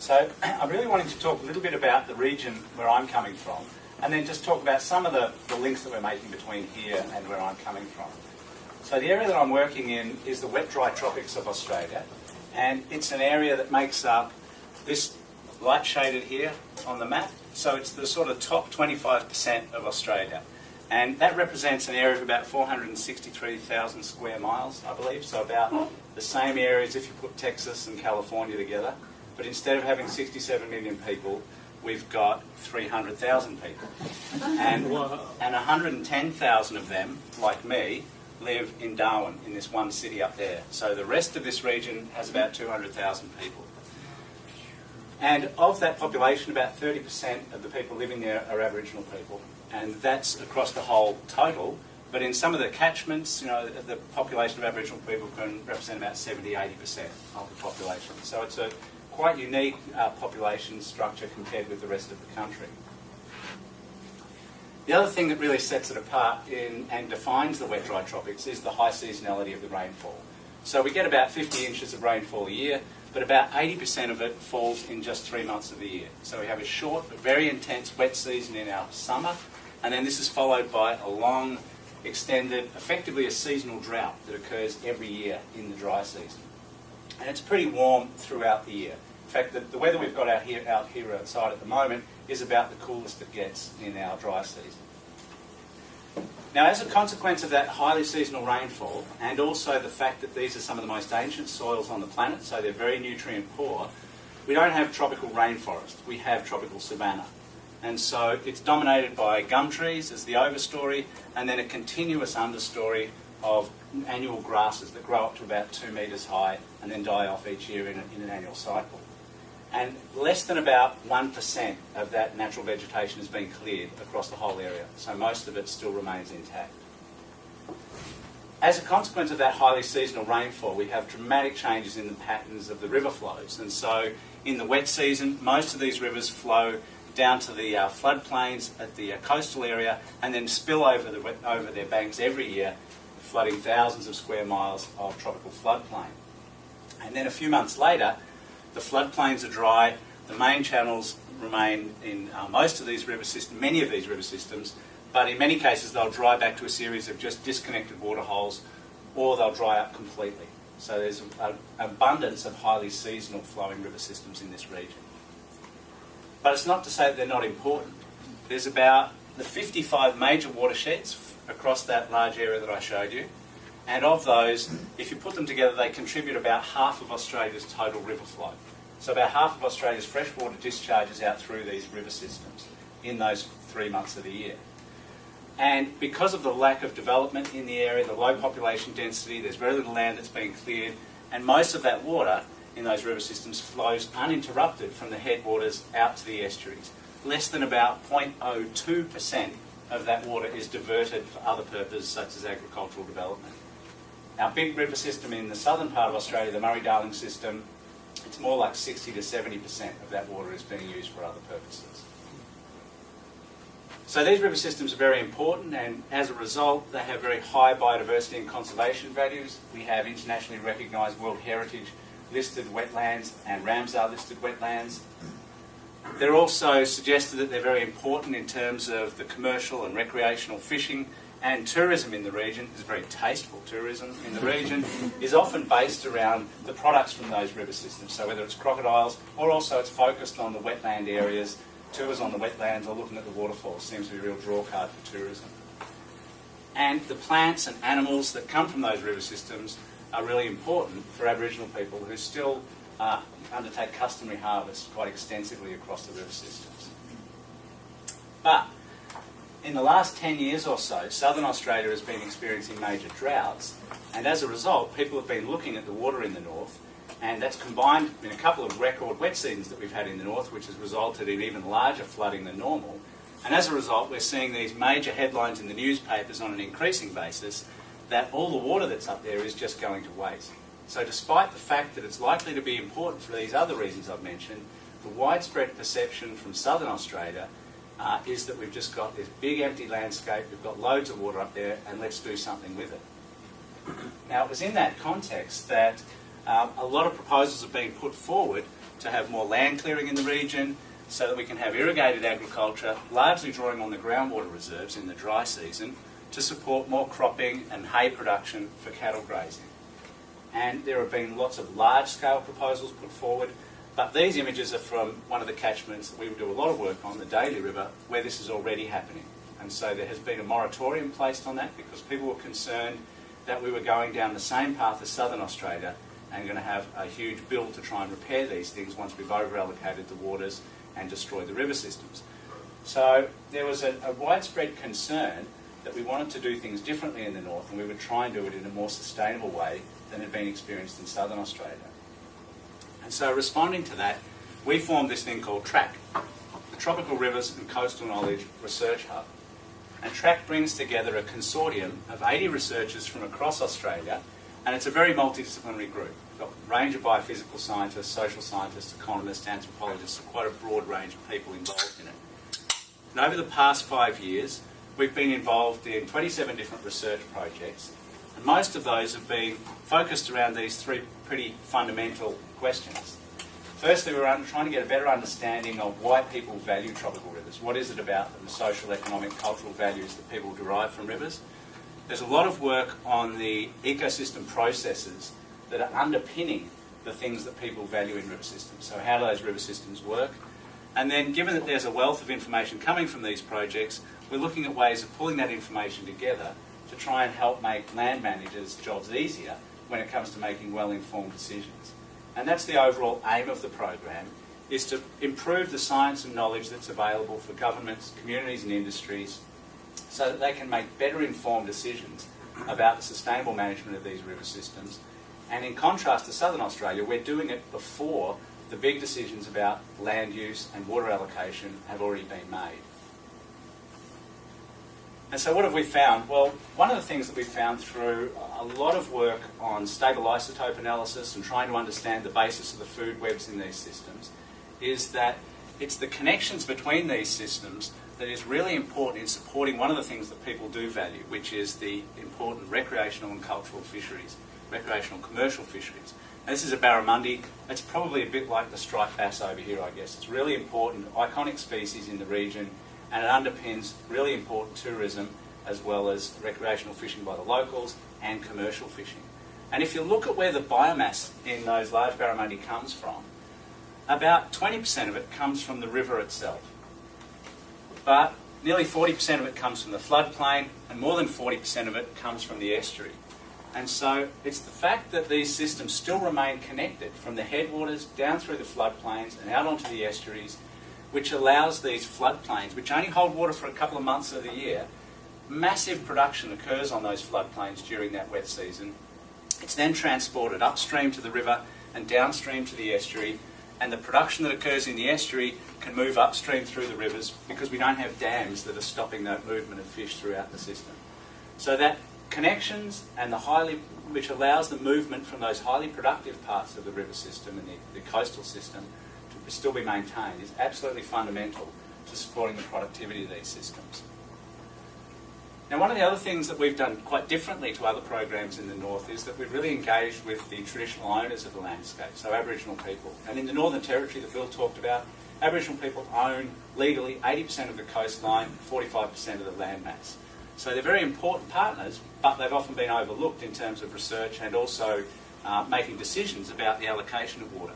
So I'm really wanting to talk a little bit about the region where I'm coming from, and then just talk about some of the links that we're making between here and where I'm coming from. So the area that I'm working in is the wet-dry tropics of Australia, and it's an area that makes up this light shaded here on the map. So it's the sort of top 25% of Australia. And that represents an area of about 463,000 square miles, I believe. So about the same area as if you put Texas and California together. But instead of having 67 million people, we've got 300,000 people. And 110,000 of them, like me, live in Darwin, in this one city up there. So the rest of this region has about 200,000 people. And of that population, about 30% of the people living there are Aboriginal people. And that's across the whole total. But in some of the catchments, you know, the population of Aboriginal people can represent about 70–80% of the population. So it's a quite unique population structure compared with the rest of the country. The other thing that really sets it apart and defines the wet-dry tropics is the high seasonality of the rainfall. So we get about 50 inches of rainfall a year, but about 80% of it falls in just 3 months of the year. So we have a short but very intense wet season in our summer, and then this is followed by a long, extended, effectively a seasonal drought that occurs every year in the dry season. And it's pretty warm throughout the year. In fact, the weather we've got out here outside at the moment is about the coolest it gets in our dry season. Now, as a consequence of that highly seasonal rainfall, and also the fact that these are some of the most ancient soils on the planet, so they're very nutrient poor, we don't have tropical rainforest, we have tropical savanna. And so it's dominated by gum trees as the overstory, and then a continuous understory of annual grasses that grow up to about 2 metres high and then die off each year in an annual cycle. And less than about 1% of that natural vegetation has been cleared across the whole area, so most of it still remains intact. As a consequence of that highly seasonal rainfall, we have dramatic changes in the patterns of the river flows. And so in the wet season, most of these rivers flow down to the floodplains at the coastal area and then spill over their banks every year, flooding thousands of square miles of tropical floodplain. And then a few months later, the floodplains are dry, the main channels remain in most of these river systems, many of these river systems, but in many cases they'll dry back to a series of just disconnected water holes, or they'll dry up completely. So there's an abundance of highly seasonal flowing river systems in this region. But it's not to say that they're not important. There's about the 55 major watersheds across that large area that I showed you. And of those, if you put them together, they contribute about half of Australia's total river flow. So about half of Australia's freshwater discharges out through these river systems in those 3 months of the year. And because of the lack of development in the area, the low population density, there's very little land that's being cleared, and most of that water in those river systems flows uninterrupted from the headwaters out to the estuaries. Less than about 0.02% of that water is diverted for other purposes such as agricultural development. Our big river system in the southern part of Australia, the Murray-Darling system, it's more like 60–70% of that water is being used for other purposes. So these river systems are very important, and as a result they have very high biodiversity and conservation values. We have internationally recognised World Heritage listed wetlands and Ramsar listed wetlands. They're also suggested that they're very important in terms of the commercial and recreational fishing, and tourism in the region is very tasteful tourism in the region, is often based around the products from those river systems. So whether it's crocodiles, or also it's focused on the wetland areas, tours on the wetlands or looking at the waterfalls seems to be a real draw card for tourism. And the plants and animals that come from those river systems are really important for Aboriginal people who still undertake customary harvests quite extensively across the river systems. But in the last 10 years or so, southern Australia has been experiencing major droughts, and as a result, people have been looking at the water in the north, and that's combined in a couple of record wet seasons that we've had in the north, which has resulted in even larger flooding than normal. And as a result, we're seeing these major headlines in the newspapers on an increasing basis that all the water that's up there is just going to waste. So despite the fact that it's likely to be important for these other reasons I've mentioned, the widespread perception from southern Australia is that we've just got this big empty landscape, we've got loads of water up there, and let's do something with it. Now, it was in that context that a lot of proposals are being put forward to have more land clearing in the region so that we can have irrigated agriculture, largely drawing on the groundwater reserves in the dry season, to support more cropping and hay production for cattle grazing. And there have been lots of large-scale proposals put forward, but these images are from one of the catchments that we do a lot of work on, the Daly River, where this is already happening. And so there has been a moratorium placed on that because people were concerned that we were going down the same path as Southern Australia and going to have a huge bill to try and repair these things once we've over-allocated the waters and destroyed the river systems. So there was a widespread concern that we wanted to do things differently in the north, and we would try and do it in a more sustainable way than had been experienced in Southern Australia. And so responding to that, we formed this thing called TRACK, the Tropical Rivers and Coastal Knowledge Research Hub. And TRACK brings together a consortium of 80 researchers from across Australia, and it's a very multidisciplinary group. We've got a range of biophysical scientists, social scientists, economists, anthropologists, quite a broad range of people involved in it. And over the past 5 years, we've been involved in 27 different research projects, and most of those have been focused around these three pretty fundamental questions. Firstly, we're trying to get a better understanding of why people value tropical rivers. What is it about them, the social, economic, cultural values that people derive from rivers? There's a lot of work on the ecosystem processes that are underpinning the things that people value in river systems. So how do those river systems work? And then, given that there's a wealth of information coming from these projects, we're looking at ways of pulling that information together to try and help make land managers' jobs easier when it comes to making well-informed decisions. And that's the overall aim of the program, is to improve the science and knowledge that's available for governments, communities and industries so that they can make better informed decisions about the sustainable management of these river systems. And in contrast to Southern Australia, we're doing it before the big decisions about land use and water allocation have already been made. And so what have we found? Well, one of the things that we found through a lot of work on stable isotope analysis and trying to understand the basis of the food webs in these systems is that it's the connections between these systems that is really important in supporting one of the things that people do value, which is the important recreational and cultural fisheries, recreational commercial fisheries. Now, this is a barramundi. It's probably a bit like the striped bass over here, I guess. It's really important, iconic species in the region, and it underpins really important tourism as well as recreational fishing by the locals and commercial fishing. And if you look at where the biomass in those large barramundi comes from, about 20% of it comes from the river itself. But nearly 40% of it comes from the floodplain, and more than 40% of it comes from the estuary. And so it's the fact that these systems still remain connected from the headwaters down through the floodplains and out onto the estuaries, which allows these floodplains, which only hold water for a couple of months of the year, massive production occurs on those floodplains during that wet season. It's then transported upstream to the river and downstream to the estuary, and the production that occurs in the estuary can move upstream through the rivers because we don't have dams that are stopping that movement of fish throughout the system. So that connections and which allows the movement from those highly productive parts of the river system and the coastal system to still be maintained is absolutely fundamental to supporting the productivity of these systems. Now, one of the other things that we've done quite differently to other programs in the north is that we've really engaged with the traditional owners of the landscape, so Aboriginal people. And in the Northern Territory that Bill talked about, Aboriginal people own legally 80% of the coastline, 45% of the landmass. So they're very important partners, but they've often been overlooked in terms of research and also making decisions about the allocation of water.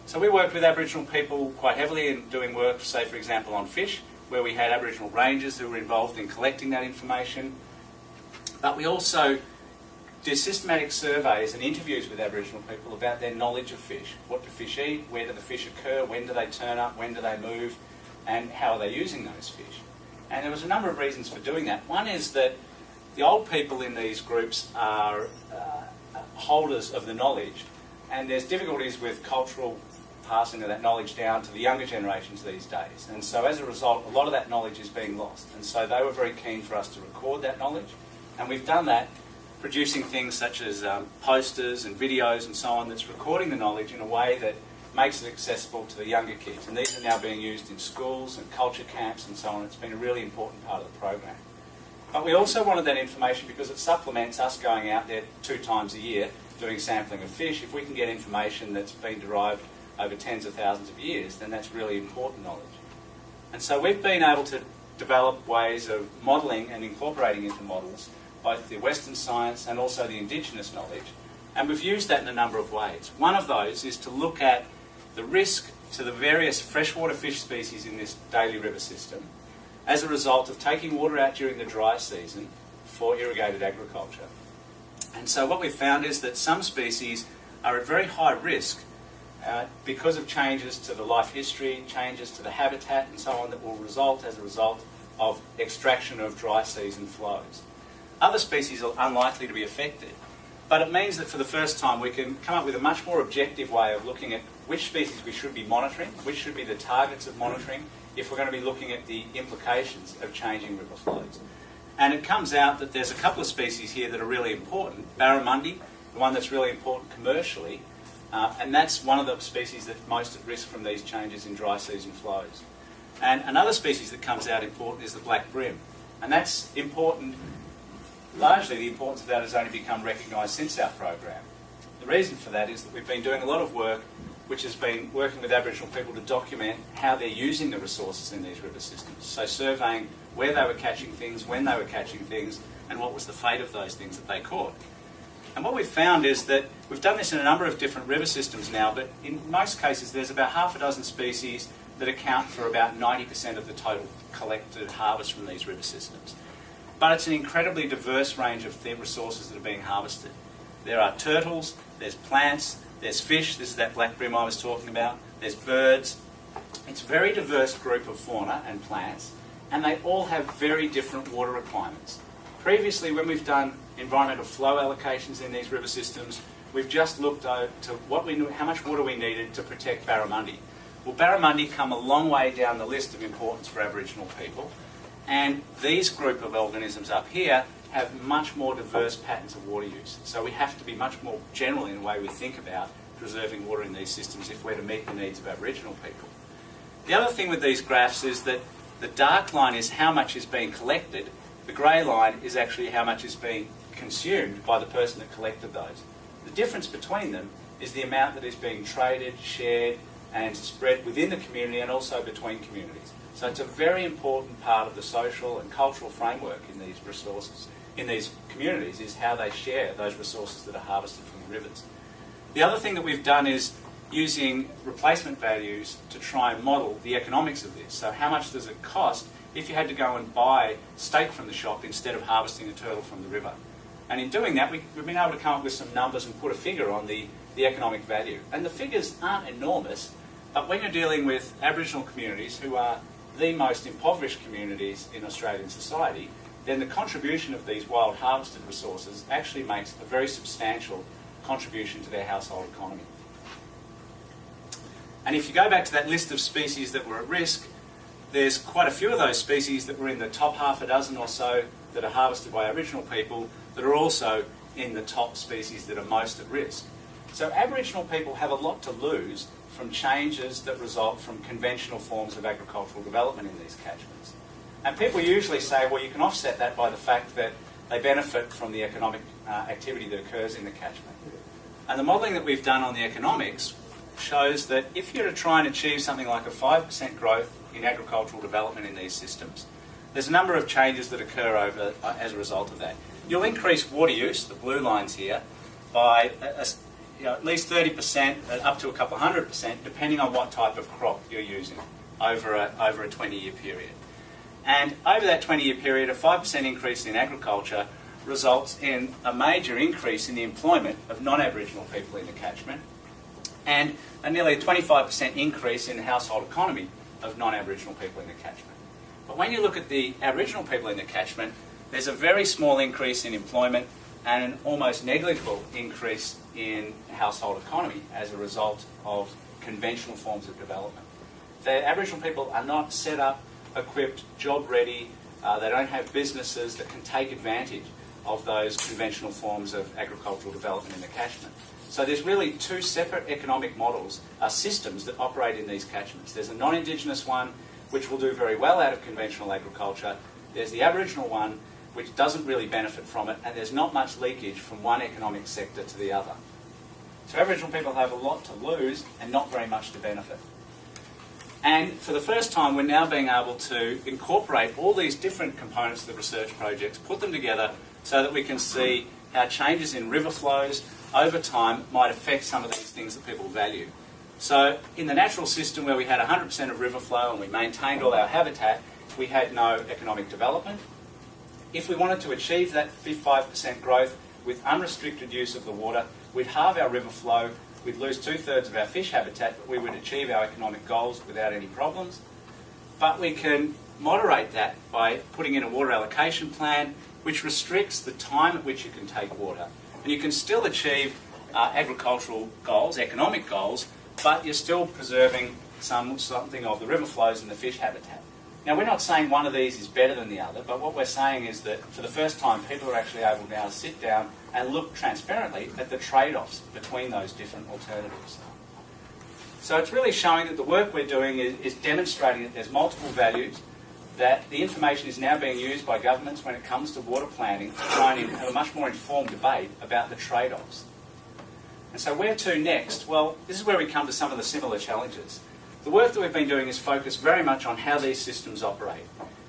So we worked with Aboriginal people quite heavily in doing work, say for example on fish, where we had Aboriginal rangers who were involved in collecting that information. But we also did systematic surveys and interviews with Aboriginal people about their knowledge of fish. What do fish eat? Where do the fish occur? When do they turn up? When do they move? And how are they using those fish? And there was a number of reasons for doing that. One is that the old people in these groups are holders of the knowledge, and there's difficulties with cultural passing of that knowledge down to the younger generations these days. And so as a result, a lot of that knowledge is being lost. And so they were very keen for us to record that knowledge. And we've done that, producing things such as posters and videos and so on that's recording the knowledge in a way that makes it accessible to the younger kids. And these are now being used in schools and culture camps and so on. It's been a really important part of the program. But we also wanted that information because it supplements us going out there 2 times a year doing sampling of fish, if we can get information that's been derived over tens of thousands of years, then that's really important knowledge. And so we've been able to develop ways of modelling and incorporating into models both the Western science and also the indigenous knowledge, and we've used that in a number of ways. One of those is to look at the risk to the various freshwater fish species in this daily river system as a result of taking water out during the dry season for irrigated agriculture. And so what we've found is that some species are at very high risk because of changes to the life history, changes to the habitat and so on that will result as a result of extraction of dry season flows. Other species are unlikely to be affected, but it means that for the first time we can come up with a much more objective way of looking at which species we should be monitoring, which should be the targets of monitoring if we're going to be looking at the implications of changing river flows. And it comes out that there's a couple of species here that are really important. Barramundi, the one that's really important commercially, and that's one of the species that's most at risk from these changes in dry season flows. And another species that comes out important is the black bream. And that's important, largely the importance of that has only become recognised since our program. The reason for that is that we've been doing a lot of work which has been working with Aboriginal people to document how they're using the resources in these river systems. So surveying where they were catching things, when they were catching things, and what was the fate of those things that they caught. And what we've found is that we've done this in a number of different river systems now, but in most cases there's about half a dozen species that account for about 90% of the total collected harvest from these river systems. But it's an incredibly diverse range of resources that are being harvested. There are turtles, there's plants, there's fish, this is that black bream I was talking about, there's birds. It's a very diverse group of fauna and plants, and they all have very different water requirements. Previously, when we've done environmental flow allocations in these river systems, we've just looked to how much water we needed to protect barramundi. Well, barramundi come a long way down the list of importance for Aboriginal people, and these group of organisms up here have much more diverse patterns of water use. So we have to be much more general in the way we think about preserving water in these systems if we're to meet the needs of Aboriginal people. The other thing with these graphs is that the dark line is how much is being collected, the grey line is actually how much is being consumed by the person that collected those. The difference between them is the amount that is being traded, shared and spread within the community and also between communities. So it's a very important part of the social and cultural framework in these resources, in these communities, is how they share those resources that are harvested from the rivers. The other thing that we've done is using replacement values to try and model the economics of this. So how much does it cost if you had to go and buy steak from the shop instead of harvesting a turtle from the river? And in doing that, we've been able to come up with some numbers and put a figure on the economic value. And the figures aren't enormous, but when you're dealing with Aboriginal communities who are the most impoverished communities in Australian society, then the contribution of these wild harvested resources actually makes a very substantial contribution to their household economy. And if you go back to that list of species that were at risk, there's quite a few of those species that were in the top half a dozen or so that are harvested by Aboriginal people that are also in the top species that are most at risk. So Aboriginal people have a lot to lose from changes that result from conventional forms of agricultural development in these catchments. And people usually say, well, you can offset that by the fact that they benefit from the economic activity that occurs in the catchment. And the modelling that we've done on the economics shows that if you're to try and achieve something like a 5% growth in agricultural development in these systems, there's a number of changes that occur as a result of that. You'll increase water use, the blue lines here, by at least 30%, up to a couple of 100%, depending on what type of crop you're using over a 20-year period. And over that 20-year period, a 5% increase in agriculture results in a major increase in the employment of non-Aboriginal people in the catchment, and a nearly 25% increase in the household economy of non-Aboriginal people in the catchment. But when you look at the Aboriginal people in the catchment, there's a very small increase in employment and an almost negligible increase in household economy as a result of conventional forms of development. The Aboriginal people are not set up, equipped, job-ready, they don't have businesses that can take advantage of those conventional forms of agricultural development in the catchment. So there's really two separate economic models, systems that operate in these catchments. There's a non-Indigenous one, which will do very well out of conventional agriculture. There's the Aboriginal one, which doesn't really benefit from it, and there's not much leakage from one economic sector to the other. So Aboriginal people have a lot to lose and not very much to benefit. And for the first time, we're now being able to incorporate all these different components of the research projects, put them together so that we can see how changes in river flows over time might affect some of these things that people value. So in the natural system where we had 100% of river flow and we maintained all our habitat, we had no economic development. If we wanted to achieve that 5% growth with unrestricted use of the water, we'd halve our river flow, we'd lose 2/3 of our fish habitat, but we would achieve our economic goals without any problems. But we can moderate that by putting in a water allocation plan which restricts the time at which you can take water. And you can still achieve agricultural goals, economic goals, but you're still preserving something of the river flows and the fish habitat. Now, we're not saying one of these is better than the other, but what we're saying is that for the first time, people are actually able now to sit down and look transparently at the trade-offs between those different alternatives. So it's really showing that the work we're doing is demonstrating that there's multiple values, that the information is now being used by governments when it comes to water planning to try and have a much more informed debate about the trade-offs. And so where to next? Well, this is where we come to some of the similar challenges. The work that we've been doing is focused very much on how these systems operate.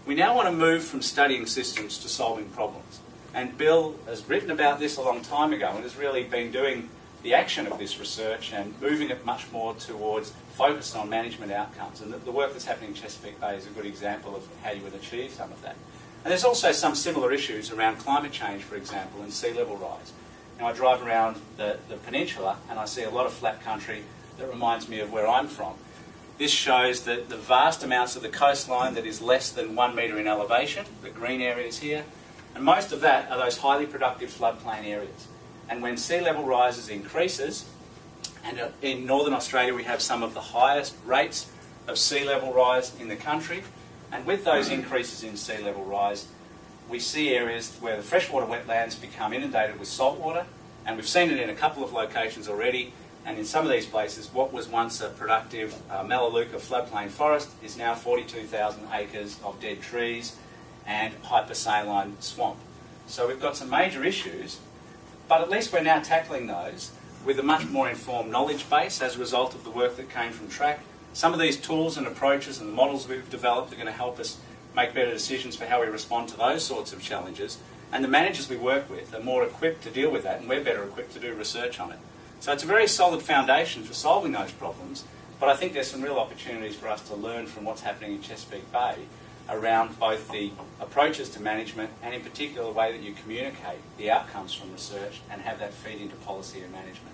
We now want to move from studying systems to solving problems. And Bill has written about this a long time ago and has really been doing the action of this research and moving it much more towards focused on management outcomes. And the work that's happening in Chesapeake Bay is a good example of how you would achieve some of that. And there's also some similar issues around climate change, for example, and sea level rise. Now, I drive around the peninsula and I see a lot of flat country that reminds me of where I'm from. This shows that the vast amounts of the coastline that is less than 1 metre in elevation, the green areas here, and most of that are those highly productive floodplain areas. And when sea level rises increases, and in northern Australia we have some of the highest rates of sea level rise in the country, and with those increases in sea level rise, we see areas where the freshwater wetlands become inundated with salt water, and we've seen it in a couple of locations already. And in some of these places, what was once a productive Melaleuca floodplain forest is now 42,000 acres of dead trees and hypersaline swamp. So we've got some major issues, but at least we're now tackling those with a much more informed knowledge base as a result of the work that came from TRAC. Some of these tools and approaches and the models we've developed are going to help us make better decisions for how we respond to those sorts of challenges. And the managers we work with are more equipped to deal with that, and we're better equipped to do research on it. So it's a very solid foundation for solving those problems, but I think there's some real opportunities for us to learn from what's happening in Chesapeake Bay around both the approaches to management and in particular the way that you communicate the outcomes from research and have that feed into policy and management.